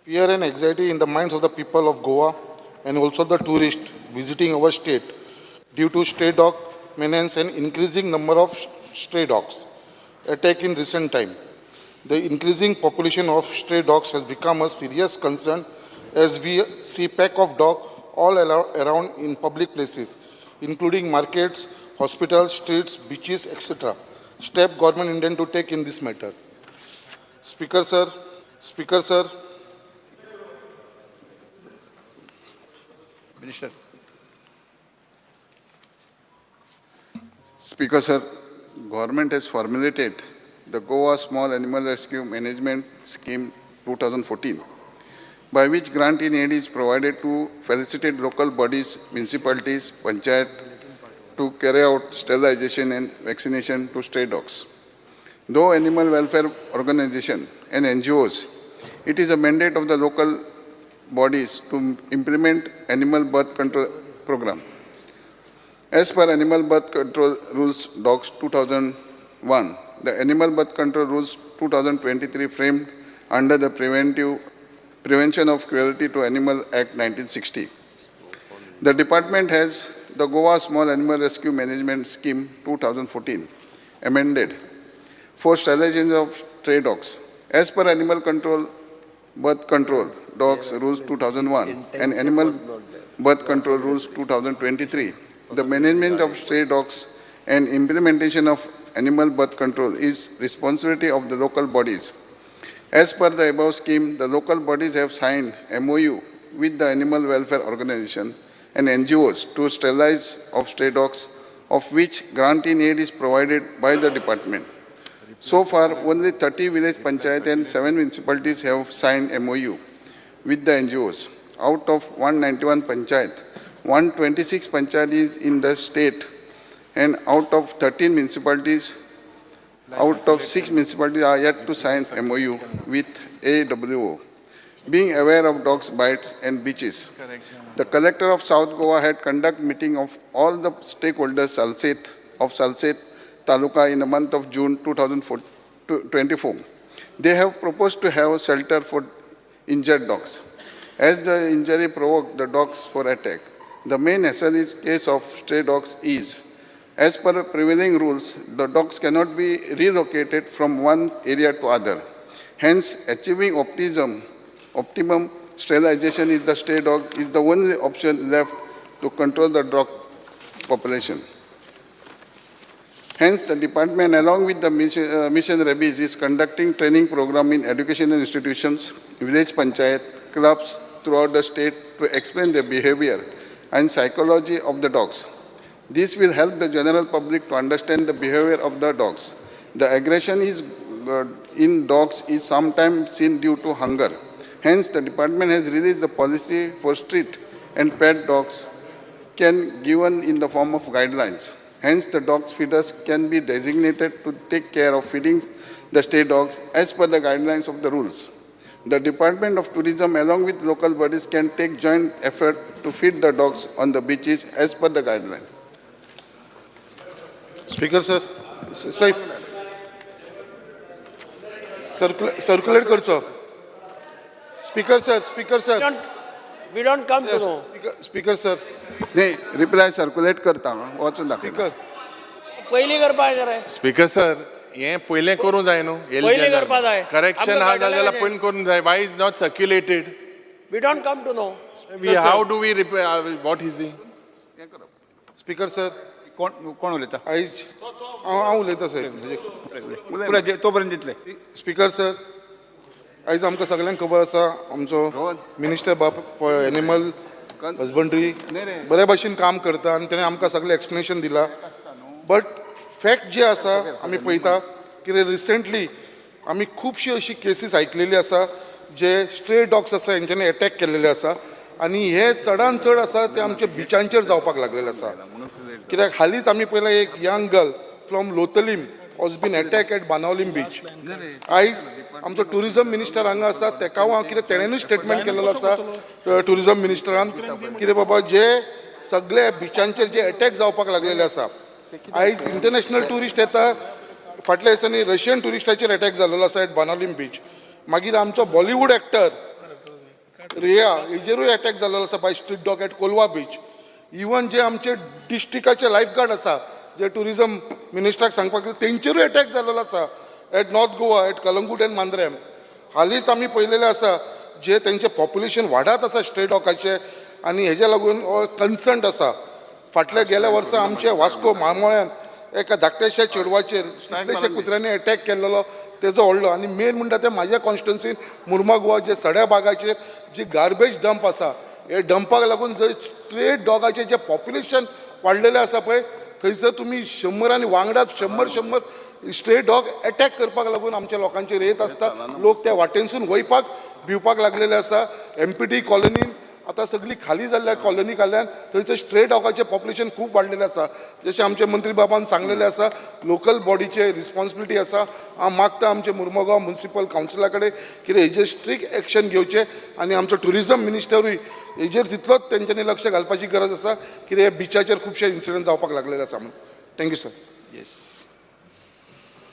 fear and anxiety in the minds of the people of Goa and also the tourists visiting our state due to stray dog menace and increasing number of stray dogs attack in recent time. The increasing population of stray dogs has become a serious concern as we see pack of dogs all around in public places, including markets, hospitals, streets, beaches, etc. Step government intend to take in this matter. Speaker, sir. Speaker, sir. Minister. Speaker, sir, government has formulated the Goa Small Animal Rescue Management Scheme 2014, by which grant in aid is provided to facilitate local bodies, municipalities, panchayat to carry out sterilization and vaccination to stray dogs. Though animal welfare organization and NGOs, it is a mandate of the local bodies to implement animal birth control program. As per Animal Birth Control Rules Dogs 2001, the Animal Birth Control Rules 2023 framed under the Prevention of Cruelty to Animal Act 1960. The department has the Goa Small Animal Rescue Management Scheme 2014 amended for sterilization of stray dogs. As per Animal Birth Control Dogs Rules 2001 and Animal Birth Control Rules 2023, the management of stray dogs and implementation of animal birth control is responsibility of the local bodies. As per the above scheme, the local bodies have signed MOU with the animal welfare organization and NGOs to sterilize of stray dogs, of which grant in aid is provided by the department. So far, only 30 village panchayat and 7 municipalities have signed MOU with the NGOs. Out of 191 panchayat, 126 panchayat is in the state, and out of 13 municipalities, out of 6 municipalities are yet to sign MOU with AWO. Being aware of dogs' bites and beaches, the collector of South Goa had conducted meeting of all the stakeholders of Salset Taluka in the month of June 2024. They have proposed to have a shelter for injured dogs. As the injury provoked the dogs for attack, the main hassle is case of stray dogs is, as per prevailing rules, the dogs cannot be relocated from one area to other. Hence, achieving optimum sterilization is the stray dog is the only option left to control the dog population. Hence, the department, along with the Mission Rabies, is conducting training program in educational institutions, village panchayat, clubs throughout the state to explain the behavior and psychology of the dogs. This will help the general public to understand the behavior of the dogs. The aggression in dogs is sometimes seen due to hunger. Hence, the department has released the policy for street and pet dogs given in the form of guidelines. Hence, the dog feeders can be designated to take care of feeding the stray dogs as per the guidelines of the rules. The Department of Tourism, along with local bodies, can take joint effort to feed the dogs on the beaches as per the guideline. Speaker, sir. Sir. Circulate करचो. Speaker, sir. Speaker, sir. We don't come to know. Speaker, sir. नाही, reply circulate करता वाचून दाखव. Speaker. पहिली करपा जाय. Speaker sir हे पहिले करूं जाय न्हू पहिले करपा जाय. करेक्शन हा जाल्यार पयलीं करूं जाय. Why is not circulated? We don't come to know. How do we what is the Speaker, sir. कोण उलयता? आयज हांव उलयतां सर. तोपर्यंत जितले. स्पीकर सर, आयज आमकां सगळ्यांक खबर आसा आमचो मिनिस्टर बाब फॉर एनिमल हजबंड्री बरे भाशेन काम करता आनी तेणें आमकां सगळें एक्सप्लेनेशन दिलां. बट फॅक्ट जे आसा आमी पळयता की रिसंटली आमी खुबशी अशी केसीस आयकलेली आसा जे स्ट्रे डॉग्स आसा हेंच्यांनी अटॅक केल्लेले आसा आनी हे चडान चड आसा ते आमचे बिचांचेर जावपाक लागलेले आसा. कित्याक हालींच आमी पळयला एक young girl from Lotlim was been attack at Benaulim beach. आयज आमचो टुरिजम मिनिस्टर हांगा आसा तेका हांव कितें तेणेनूच स्टेटमेंट केलेलो आसा टुरिजम मिनिस्टरान कितें बाबा जे सगळे बिचांचेर जे अटॅक जावपाक लागलेले आसा. आयज इंटरनॅशनल टुरिस्ट येता. फाटल्या दिसांनी रशियन टुरिस्टाचेर अटॅक जाल्लो आसा एट बानावलीम बीच. मागीर आमचो बॉलिवूड एक्टर रिया हेजेरूय अटॅक जाल्लो आसा by street dog at Colva beach. Even जे आमचे डिस्ट्रिक्टाचे लायफ गार्ड आसा जे टुरिझम मिनिस्टराक सांगपाक तेंचेरूय अटॅक जाल्लो आसा at north Goa at Calangute and Mandrem. हालींच आमी पळयलेलें आसा जे तेंचें पॉप्युलेशन वाडत आसा स्ट्रे डॉगाचें आनी हेज्या लागून कन्सर्न आसा. फाटल्या गेल्या वर्सा आमचे वास्को म्हामोळ्यान एका धाकट्याशा चेडवाचेर कितलेशे कुत्र्यांनी अटॅक केल्लो तेजो व्हडलो आनी मेन म्हणटा ते म्हाज्या कॉन्स्टिट्युन्सीन मुर्मागोवा जे सड्या बागाचेर जी गार्बेज डंप आसा हे डंपाक लागून जर स्ट्रे डॉगाचें जे पॉप्युलेशन वाडलेलें आसा पळय थंयसर तुमी 100 आनी वांगडाच 100 स्ट्रे डॉग अटॅक करपाक लागून आमच्या लोकांचेर येत आसता. लोक त्या वाटेनसून वयपाक भिवपाक लागलेले आसा. MPT कॉलनीन आतां सगळी खाली जाल्ल्या कॉलनी कडल्यान थंयसर स्ट्रे डॉगाचें पॉप्युलेशन खूब वाडलेलें आसा. जशें आमचे मंत्री बाबान सांगलेलें आसा लोकल बॉडीचे रिस्पॉन्सिबिलिटी आसा. हांव मागता आमचे मुर्मुगांव म्युनिसिपल कावन्सिला कडेन कितें हेजेर स्ट्रिक्ट एक्शन घेवचें आनी आमचो टुरिझम मिनिस्टरूय हेजेर तितलोच तेंच्यांनी लक्ष घालपाची गरज आसा कित्याक हे बिचाचेर खुबशे इन्सिडंट जावपाक लागलेले आसा म्हणून. Thank you sir. येस